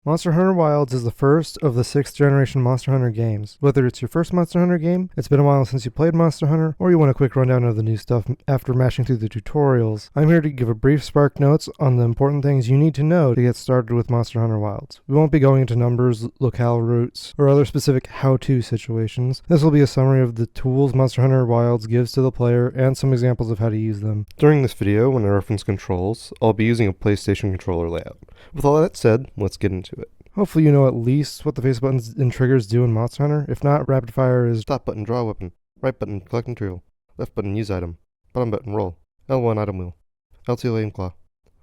Monster Hunter Wilds is the first of the 6th generation Monster Hunter games. Whether it's your first Monster Hunter game, it's been a while since you played Monster Hunter, or you want a quick rundown of the new stuff after mashing through the tutorials, I'm here to give a brief spark notes on the important things you need to know to get started with Monster Hunter Wilds. We won't be going into numbers, locale routes, or other specific how-to situations. This will be a summary of the tools Monster Hunter Wilds gives to the player and some examples of how to use them. During this video, when I reference controls, I'll be using a PlayStation controller layout. With all that said, let's get into it. Hopefully you know at least what the face buttons and triggers do in Monster Hunter. If not, rapid fire is stop button, draw a weapon. Right button, collect material. Left button, use item. Bottom button, roll. L1, item wheel. L2, aim claw.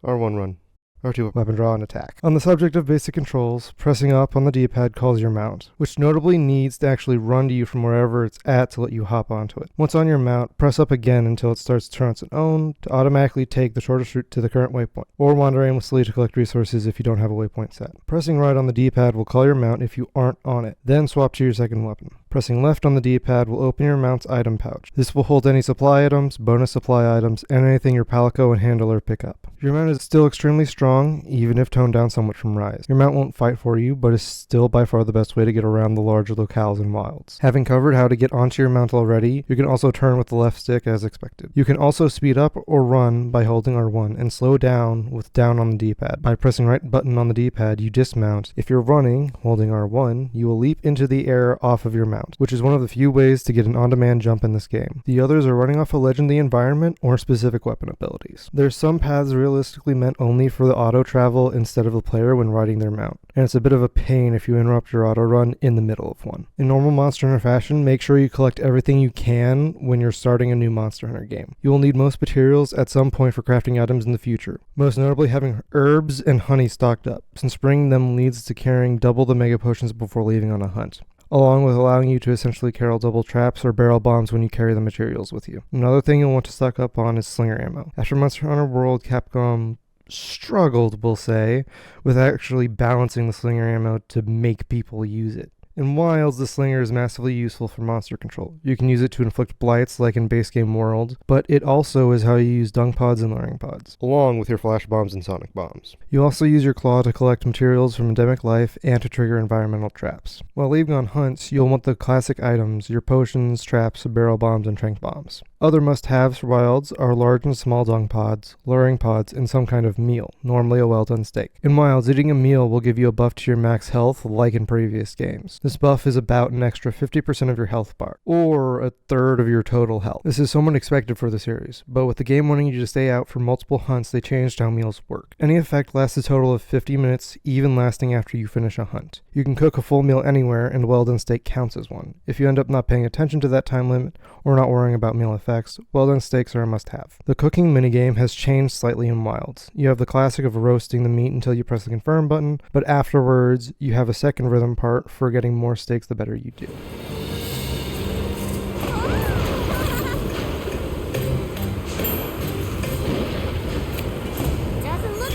R1, run. R2, weapon draw and attack. On the subject of basic controls, pressing up on the D-pad calls your mount, which notably needs to actually run to you from wherever it's at to let you hop onto it. Once on your mount, press up again until it starts to turn on its own to automatically take the shortest route to the current waypoint, or wander aimlessly to collect resources if you don't have a waypoint set. Pressing right on the D-pad will call your mount if you aren't on it, then swap to your second weapon. Pressing left on the D-pad will open your mount's item pouch. This will hold any supply items, bonus supply items, and anything your palico and handler pick up. Your mount is still extremely strong, even if toned down somewhat from Rise. Your mount won't fight for you, but is still by far the best way to get around the larger locales in Wilds. Having covered how to get onto your mount already, you can also turn with the left stick as expected. You can also speed up or run by holding R1, and slow down with down on the D-pad. By pressing right button on the D-pad, you dismount. If you're running, holding R1, you will leap into the air off of your mount, which is one of the few ways to get an on-demand jump in this game. The others are running off a legend, the environment, or specific weapon abilities. There's some paths realistically meant only for the auto travel instead of the player when riding their mount, and it's a bit of a pain if you interrupt your auto run in the middle of one. In normal Monster Hunter fashion, make sure you collect everything you can when you're starting a new Monster Hunter game. You will need most materials at some point for crafting items in the future, most notably having herbs and honey stocked up, since bringing them leads to carrying double the mega potions before leaving on a hunt, along with allowing you to essentially carry double traps or barrel bombs when you carry the materials with you. Another thing you'll want to stock up on is slinger ammo. After Monster Hunter World, Capcom struggled, we'll say, with actually balancing the slinger ammo to make people use it. In Wilds, the slinger is massively useful for monster control. You can use it to inflict blights like in base game World, but it also is how you use dung pods and luring pods, along with your flash bombs and sonic bombs. You also use your claw to collect materials from endemic life and to trigger environmental traps. While leaving on hunts, you'll want the classic items, your potions, traps, barrel bombs, and trank bombs. Other must-haves for Wilds are large and small dung pods, luring pods, and some kind of meal, normally a well-done steak. In Wilds, eating a meal will give you a buff to your max health like in previous games. This buff is about an extra 50% of your health bar, or a third of your total health. This is somewhat expected for the series, but with the game wanting you to stay out for multiple hunts, they changed how meals work. Any effect lasts a total of 50 minutes, even lasting after you finish a hunt. You can cook a full meal anywhere, and well-done steak counts as one. If you end up not paying attention to that time limit, or not worrying about meal effects, well-done steaks are a must-have. The cooking minigame has changed slightly in Wilds. You have the classic of roasting the meat until you press the confirm button, but afterwards, you have a second rhythm part for getting more steaks the better you do.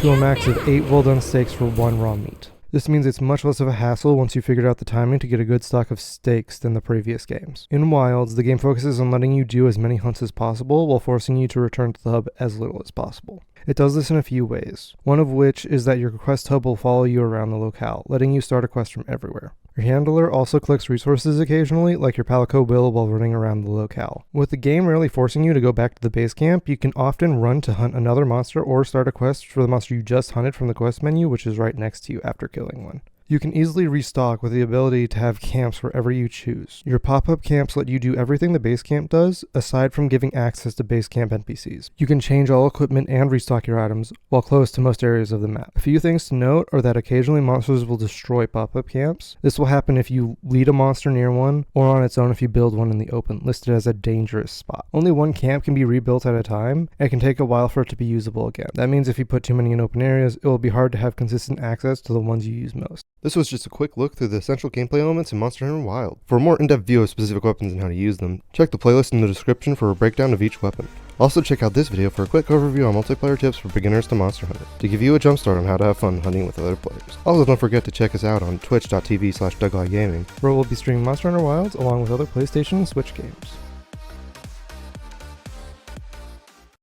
To a max of 8 well-done steaks for 1 raw meat. This means it's much less of a hassle once you figured out the timing to get a good stock of steaks than the previous games. In Wilds, the game focuses on letting you do as many hunts as possible while forcing you to return to the hub as little as possible. It does this in a few ways, one of which is that your quest hub will follow you around the locale, letting you start a quest from everywhere. Your handler also collects resources occasionally, like your palico will while running around the locale. With the game rarely forcing you to go back to the base camp, you can often run to hunt another monster or start a quest for the monster you just hunted from the quest menu, which is right next to you after killing one. You can easily restock with the ability to have camps wherever you choose. Your pop-up camps let you do everything the base camp does, aside from giving access to base camp NPCs. You can change all equipment and restock your items, while close to most areas of the map. A few things to note are that occasionally monsters will destroy pop-up camps. This will happen if you lead a monster near one, or on its own if you build one in the open, listed as a dangerous spot. Only one camp can be rebuilt at a time, and it can take a while for it to be usable again. That means if you put too many in open areas, it will be hard to have consistent access to the ones you use most. This was just a quick look through the essential gameplay elements in Monster Hunter Wild. For a more in-depth view of specific weapons and how to use them, check the playlist in the description for a breakdown of each weapon. Also check out this video for a quick overview on multiplayer tips for beginners to Monster Hunter, to give you a jumpstart on how to have fun hunting with other players. Also don't forget to check us out on twitch.tv/DougLiGaming, where we'll be streaming Monster Hunter Wilds along with other PlayStation and Switch games.